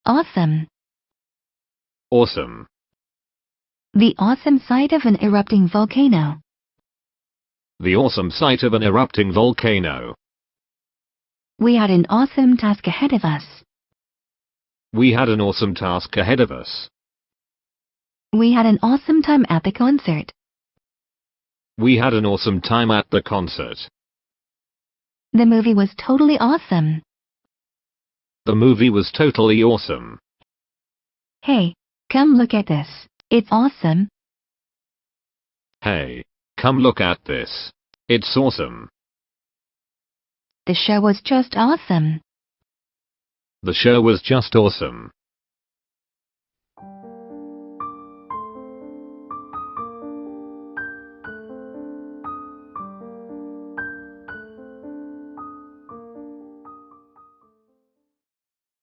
Awesome. Awesome. The awesome sight of an erupting volcano. The awesome sight of an erupting volcano. We had an awesome task ahead of us. We had an awesome task ahead of us. We had an awesome time at the concert. We had an awesome time at the concert. The movie was totally awesome. The movie was totally awesome. Hey, come look at this. It's awesome. Hey, come look at this. It's awesome. The show was just awesome. The show was just awesome.